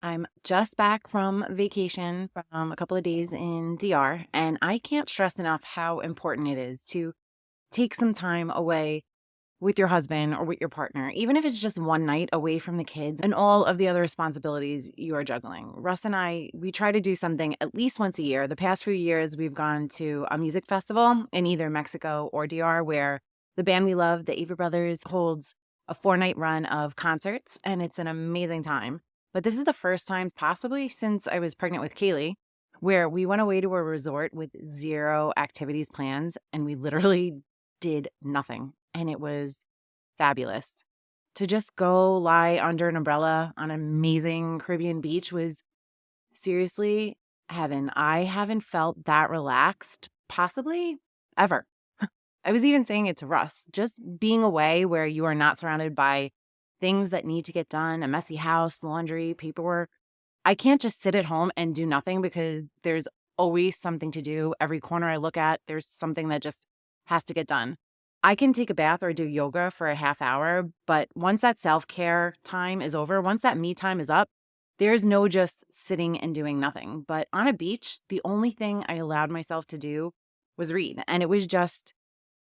I'm just back from vacation from a couple of days in DR, and I can't stress enough how important it is to take some time away with your husband or with your partner, even if it's just one night away from the kids and all of the other responsibilities you are juggling. Russ and I, we try to do something at least once a year. The past few years, we've gone to a music festival in either Mexico or DR where the band we love, the Ava Brothers, holds a 4-night run of concerts, and it's an amazing time. But this is the first time, possibly since I was pregnant with Kaylee, where we went away to a resort with zero activities plans, and we literally did nothing. And it was fabulous. To just go lie under an umbrella on an amazing Caribbean beach was seriously heaven. I haven't felt that relaxed, possibly ever. I was even saying it to Russ, just being away where you are not surrounded by things that need to get done, a messy house, laundry, paperwork. I can't just sit at home and do nothing because there's always something to do. Every corner I look at, there's something that just has to get done. I can take a bath or do yoga for a half hour, but once that self-care time is over, once that me time is up, there's no just sitting and doing nothing. But on a beach, the only thing I allowed myself to do was read, and it was just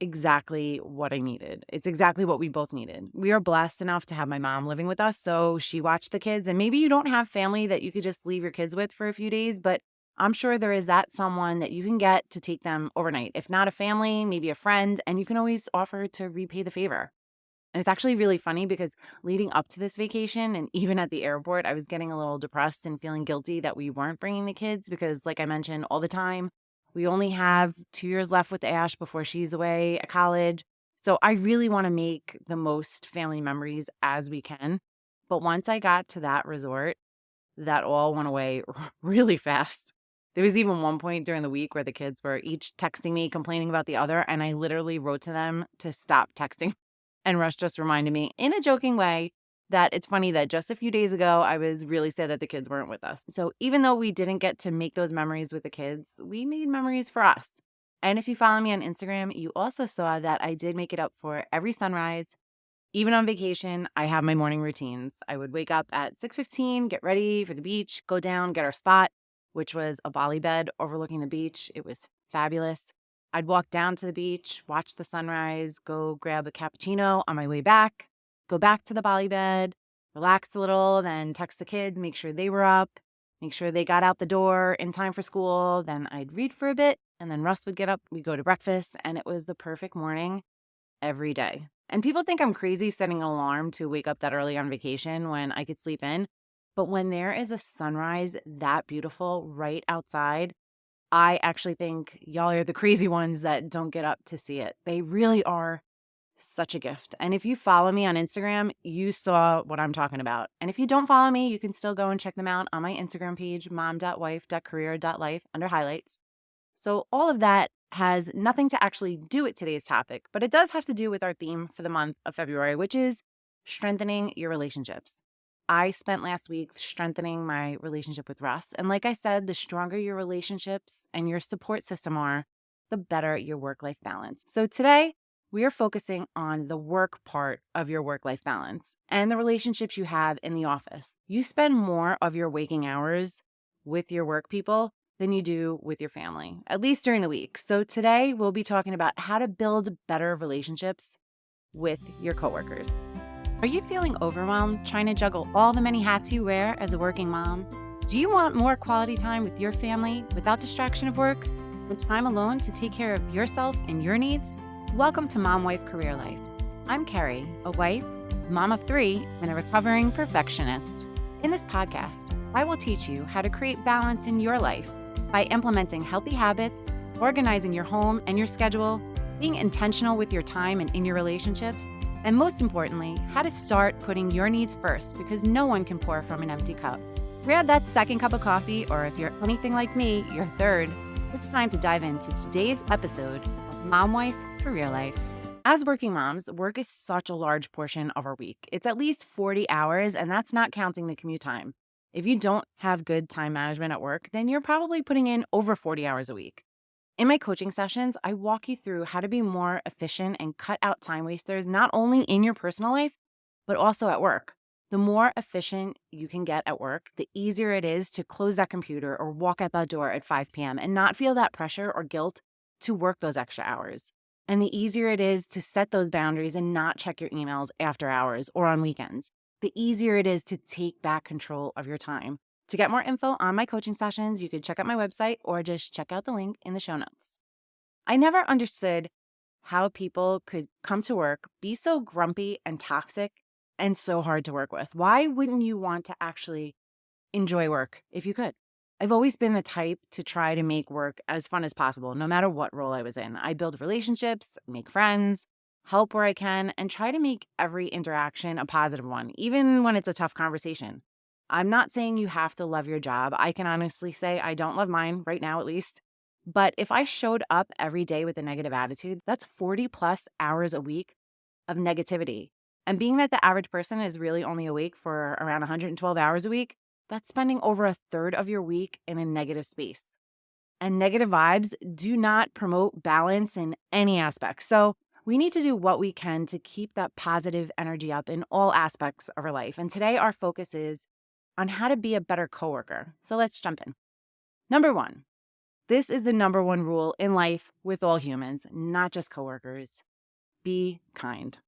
exactly what I needed. It's exactly what we both needed. We are blessed enough to have my mom living with us, so she watched the kids. And maybe you don't have family that you could just leave your kids with for a few days, but I'm sure there is that someone that you can get to take them overnight. If not a family, maybe a friend, and you can always offer to repay the favor. And it's actually really funny because leading up to this vacation and even at the airport, I was getting a little depressed and feeling guilty that we weren't bringing the kids because, like I mentioned, all the time, we only have 2 years left with Ash before she's away at college. So I really want to make the most family memories as we can. But once I got to that resort, that all went away really fast. There was even one point during the week where the kids were each texting me, complaining about the other, and I literally wrote to them to stop texting. And Rush just reminded me in a joking way that it's funny that just a few days ago, I was really sad that the kids weren't with us. So even though we didn't get to make those memories with the kids, we made memories for us. And if you follow me on Instagram, you also saw that I did make it up for every sunrise. Even on vacation, I have my morning routines. I would wake up at 6:15, get ready for the beach, go down, get our spot, which was a Bali bed overlooking the beach. It was fabulous. I'd walk down to the beach, watch the sunrise, go grab a cappuccino on my way back, go back to the Bali bed, relax a little, then text the kids, make sure they were up, make sure they got out the door in time for school. Then I'd read for a bit, and then Russ would get up, we'd go to breakfast, and it was the perfect morning every day. And people think I'm crazy setting an alarm to wake up that early on vacation when I could sleep in. But when there is a sunrise that beautiful right outside, I actually think y'all are the crazy ones that don't get up to see it. They really are such a gift. And if you follow me on Instagram, you saw what I'm talking about. And if you don't follow me, you can still go and check them out on my Instagram page, mom.wife.career.life under highlights. So all of that has nothing to actually do with today's topic, but it does have to do with our theme for the month of February, which is strengthening your relationships. I spent last week strengthening my relationship with Russ. And like I said, the stronger your relationships and your support system are, the better your work-life balance. So today, we are focusing on the work part of your work-life balance and the relationships you have in the office. You spend more of your waking hours with your work people than you do with your family, at least during the week. So today, we'll be talking about how to build better relationships with your coworkers. Are you feeling overwhelmed trying to juggle all the many hats you wear as a working mom? Do you want more quality time with your family without distraction of work and time alone to take care of yourself and your needs? Welcome to Mom Wife Career Life. I'm Kerri, a wife, mom of 3, and a recovering perfectionist. In this podcast, I will teach you how to create balance in your life by implementing healthy habits, organizing your home and your schedule, being intentional with your time and in your relationships, and most importantly, how to start putting your needs first because no one can pour from an empty cup. Grab that second cup of coffee, or if you're anything like me, your third. It's time to dive into today's episode of Mom Wife Career Life. As working moms, work is such a large portion of our week. It's at least 40 hours, and that's not counting the commute time. If you don't have good time management at work, then you're probably putting in over 40 hours a week. In my coaching sessions, I walk you through how to be more efficient and cut out time wasters, not only in your personal life, but also at work. The more efficient you can get at work, the easier it is to close that computer or walk out that door at 5 p.m. and not feel that pressure or guilt to work those extra hours. And the easier it is to set those boundaries and not check your emails after hours or on weekends. The easier it is to take back control of your time. To get more info on my coaching sessions, you could check out my website or just check out the link in the show notes. I never understood how people could come to work, be so grumpy and toxic and so hard to work with. Why wouldn't you want to actually enjoy work if you could? I've always been the type to try to make work as fun as possible, no matter what role I was in. I build relationships, make friends, help where I can, and try to make every interaction a positive one, even when it's a tough conversation. I'm not saying you have to love your job. I can honestly say I don't love mine right now, at least. But if I showed up every day with a negative attitude, that's 40 plus hours a week of negativity. And being that the average person is really only awake for around 112 hours a week, that's spending over a third of your week in a negative space. And negative vibes do not promote balance in any aspect. So we need to do what we can to keep that positive energy up in all aspects of our life. And today our focus is on how to be a better coworker. So let's jump in. Number one, this is the number one rule in life with all humans, not just coworkers. Be kind.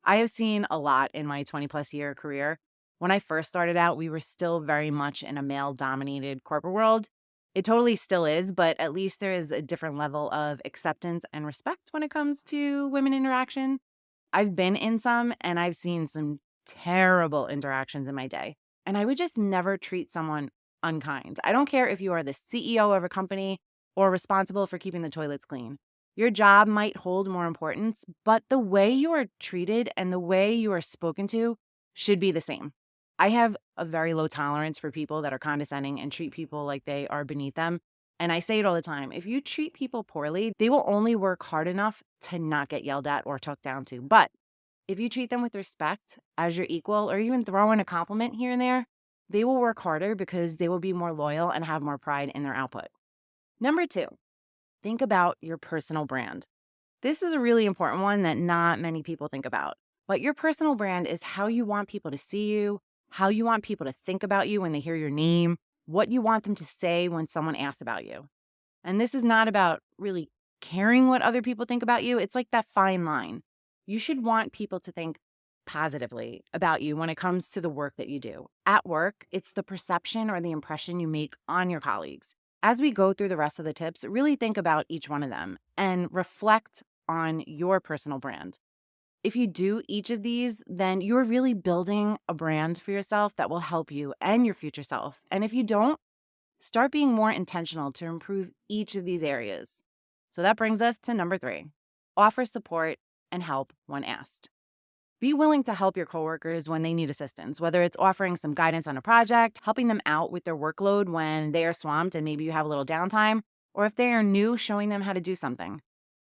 I have seen a lot in my 20 plus year career. When I first started out, we were still very much in a male dominated corporate world. It totally still is, but at least there is a different level of acceptance and respect when it comes to women interaction. I've been in some and I've seen some terrible interactions in my day. And I would just never treat someone unkind. I don't care if you are the CEO of a company or responsible for keeping the toilets clean. Your job might hold more importance, but the way you are treated and the way you are spoken to should be the same. I have a very low tolerance for people that are condescending and treat people like they are beneath them. And I say it all the time. If you treat people poorly, they will only work hard enough to not get yelled at or talked down to. But if you treat them with respect as your equal or even throw in a compliment here and there, they will work harder because they will be more loyal and have more pride in their output. Number two, think about your personal brand. This is a really important one that not many people think about. But your personal brand is how you want people to see you, how you want people to think about you when they hear your name, what you want them to say when someone asks about you. And this is not about really caring what other people think about you. It's like that fine line. You should want people to think positively about you when it comes to the work that you do. At work, it's the perception or the impression you make on your colleagues. As we go through the rest of the tips, really think about each one of them and reflect on your personal brand. If you do each of these, then you're really building a brand for yourself that will help you and your future self. And if you don't, start being more intentional to improve each of these areas. So that brings us to number three, offer support and help when asked. Be willing to help your coworkers when they need assistance, whether it's offering some guidance on a project, helping them out with their workload when they are swamped and maybe you have a little downtime, or if they are new, showing them how to do something.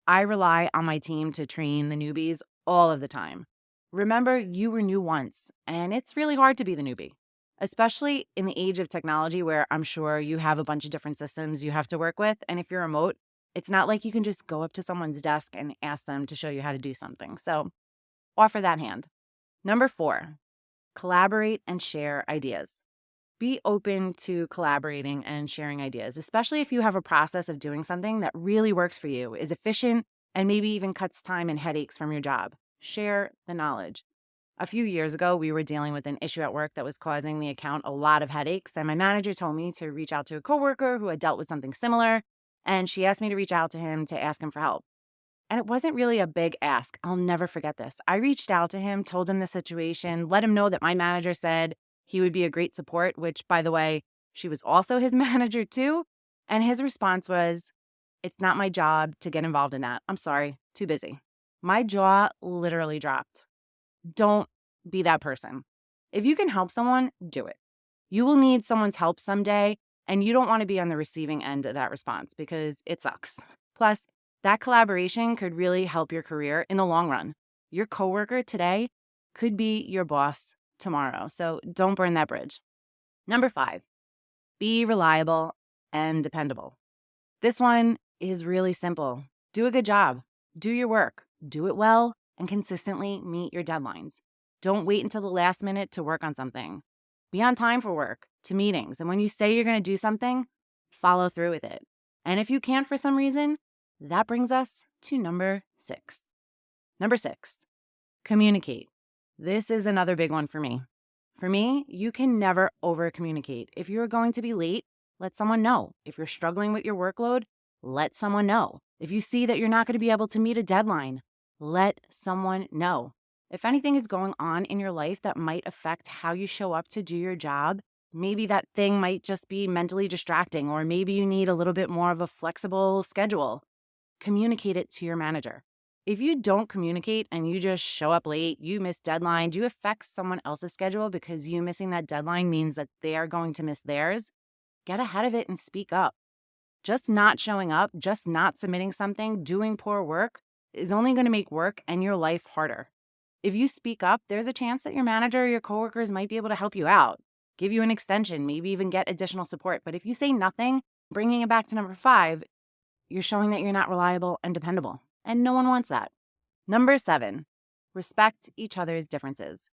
I rely on my team to train the newbies all of the time. Remember, you were new once, and it's really hard to be the newbie, especially in the age of technology where I'm sure you have a bunch of different systems you have to work with. And if you're remote, it's not like you can just go up to someone's desk and ask them to show you how to do something. So offer that hand. Number four, collaborate and share ideas. Be open to collaborating and sharing ideas, especially if you have a process of doing something that really works for you, is efficient, and maybe even cuts time and headaches from your job. Share the knowledge. A few years ago, we were dealing with an issue at work that was causing the account a lot of headaches, and my manager told me to reach out to a coworker who had dealt with something similar, and she asked me to reach out to him to ask him for help. And it wasn't really a big ask. I'll never forget this. I reached out to him, told him the situation, let him know that my manager said he would be a great support, which, by the way, she was also his manager too. And his response was, "It's not my job to get involved in that. I'm sorry, too busy." My jaw literally dropped. Don't be that person. If you can help someone, do it. You will need someone's help someday, and you don't want to be on the receiving end of that response because it sucks. Plus, that collaboration could really help your career in the long run. Your coworker today could be your boss tomorrow, so don't burn that bridge. Number five, be reliable and dependable. This one is really simple. Do a good job. Do your work. Do it well and consistently meet your deadlines. Don't wait until the last minute to work on something. Be on time for work, to meetings, and when you say you're going to do something, follow through with it. And if you can't for some reason, that brings us to number 6. Number 6, communicate. This is another big one for me. For me, you can never over communicate. If you're going to be late, let someone know. If you're struggling with your workload, let someone know. If you see that you're not going to be able to meet a deadline, let someone know. If anything is going on in your life that might affect how you show up to do your job, maybe that thing might just be mentally distracting, or maybe you need a little bit more of a flexible schedule, communicate it to your manager. If you don't communicate and you just show up late, you miss deadlines, you affect someone else's schedule because you missing that deadline means that they are going to miss theirs, get ahead of it and speak up. Just not showing up, just not submitting something, doing poor work is only going to make work and your life harder. If you speak up, there's a chance that your manager or your coworkers might be able to help you out, give you an extension, maybe even get additional support. But if you say nothing, bringing it back to number 5, you're showing that you're not reliable and dependable. And no one wants that. Number 7, respect each other's differences.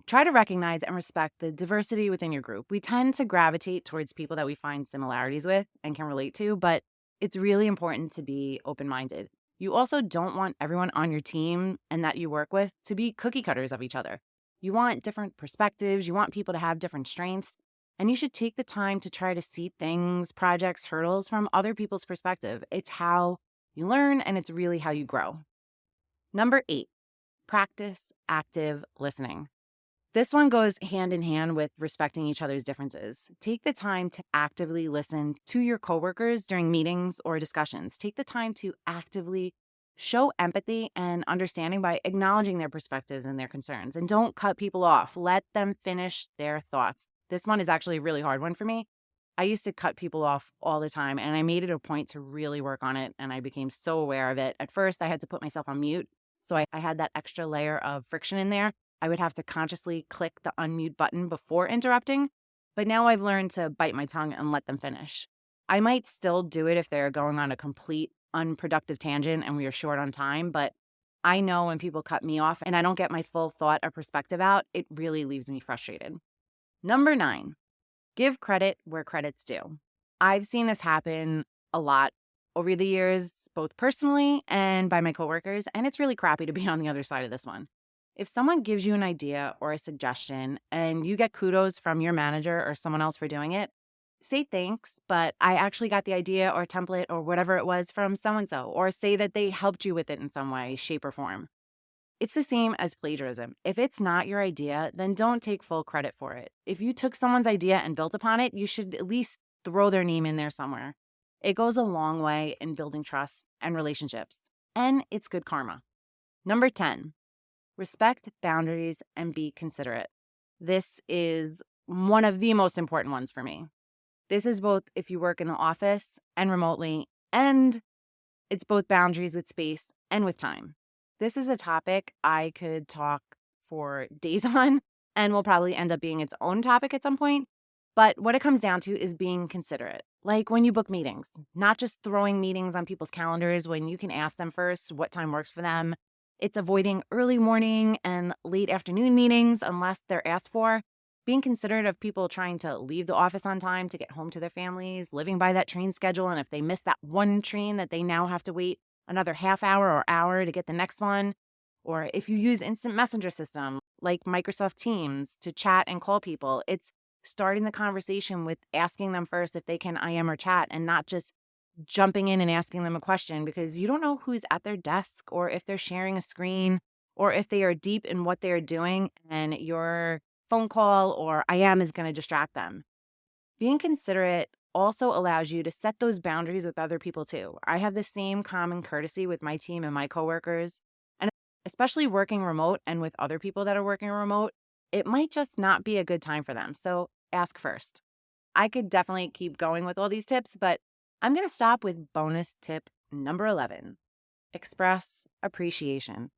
Try to recognize and respect the diversity within your group. We tend to gravitate towards people that we find similarities with and can relate to, but it's really important to be open-minded. You also don't want everyone on your team and that you work with to be cookie cutters of each other. You want different perspectives, you want people to have different strengths, and you should take the time to try to see things, projects, hurdles from other people's perspective. It's how you learn and it's really how you grow. Number 8, practice active listening. This one goes hand in hand with respecting each other's differences. Take the time to actively listen to your coworkers during meetings or discussions. Take the time to actively show empathy and understanding by acknowledging their perspectives and their concerns. And don't cut people off. Let them finish their thoughts. This one is actually a really hard one for me. I used to cut people off all the time, and I made it a point to really work on it, and I became so aware of it. At first, I had to put myself on mute, so I had that extra layer of friction in there. I would have to consciously click the unmute button before interrupting, but now I've learned to bite my tongue and let them finish. I might still do it if they're going on a complete unproductive tangent and we are short on time, but I know when people cut me off and I don't get my full thought or perspective out, it really leaves me frustrated. Number 9, give credit where credit's due. I've seen this happen a lot over the years, both personally and by my coworkers, and it's really crappy to be on the other side of this one. If someone gives you an idea or a suggestion and you get kudos from your manager or someone else for doing it, say thanks, but I actually got the idea or template or whatever it was from so-and-so, or say that they helped you with it in some way, shape, or form. It's the same as plagiarism. If it's not your idea, then don't take full credit for it. If you took someone's idea and built upon it, you should at least throw their name in there somewhere. It goes a long way in building trust and relationships, and it's good karma. Number 10, respect boundaries and be considerate. This is one of the most important ones for me. This is both if you work in the office and remotely, and it's both boundaries with space and with time. This is a topic I could talk for days on and will probably end up being its own topic at some point. But what it comes down to is being considerate. Like when you book meetings, not just throwing meetings on people's calendars when you can ask them first what time works for them. It's avoiding early morning and late afternoon meetings unless they're asked for. Being considerate of people trying to leave the office on time to get home to their families, living by that train schedule, and if they miss that one train that they now have to wait another half hour or hour to get the next one. Or if you use instant messenger system like Microsoft Teams to chat and call people, it's starting the conversation with asking them first if they can IM or chat and not just jumping in and asking them a question, because you don't know who's at their desk or if they're sharing a screen or if they are deep in what they're doing and your phone call or IM is going to distract them. Being considerate also allows you to set those boundaries with other people too. I have the same common courtesy with my team and my coworkers, and especially working remote and with other people that are working remote, it might just not be a good time for them. So ask first. I could definitely keep going with all these tips, but I'm going to stop with bonus tip number 11. Express appreciation.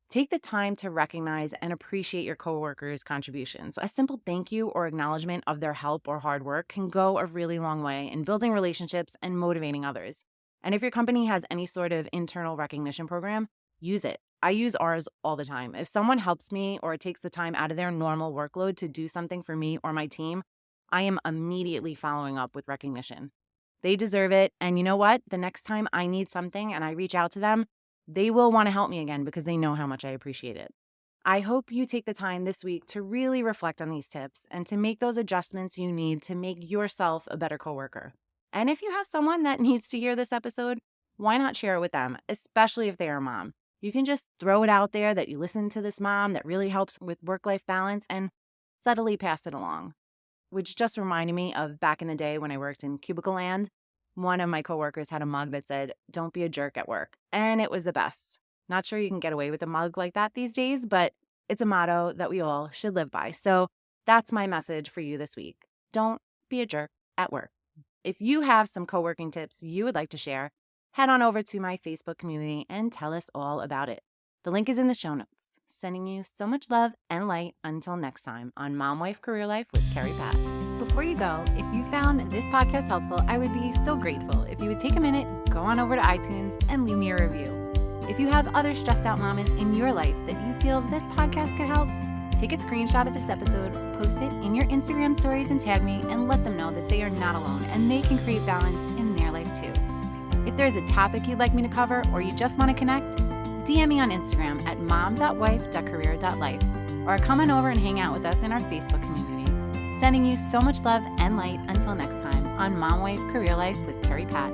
Take the time to recognize and appreciate your coworkers' contributions. A simple thank you or acknowledgement of their help or hard work can go a really long way in building relationships and motivating others. And if your company has any sort of internal recognition program, use it. I use ours all the time. If someone helps me or takes the time out of their normal workload to do something for me or my team, I am immediately following up with recognition. They deserve it. And you know what? The next time I need something and I reach out to them, they will want to help me again because they know how much I appreciate it. I hope you take the time this week to really reflect on these tips and to make those adjustments you need to make yourself a better coworker. And if you have someone that needs to hear this episode, why not share it with them, especially if they are a mom? You can just throw it out there that you listen to this mom that really helps with work-life balance and subtly pass it along. Which just reminded me of back in the day when I worked in cubicle land. One of my coworkers had a mug that said, "Don't be a jerk at work." And it was the best. Not sure you can get away with a mug like that these days, but it's a motto that we all should live by. So that's my message for you this week. Don't be a jerk at work. If you have some co-working tips you would like to share, head on over to my Facebook community and tell us all about it. The link is in the show notes. Sending you so much love and light until next time on Mom Wife Career Life with Kerri Pat. Before you go, if you found this podcast helpful, I would be so grateful if you would take a minute, go on over to iTunes and leave me a review. If you have other stressed out mamas in your life that you feel this podcast could help, take a screenshot of this episode, post it in your Instagram stories and tag me and let them know that they are not alone and they can create balance in their life too. If there's a topic you'd like me to cover or you just want to connect, DM me on Instagram at mom.wife.career.life or come on over and hang out with us in our Facebook community. Sending you so much love and light until next time on Mom Wife Career Life with Kerri Pat.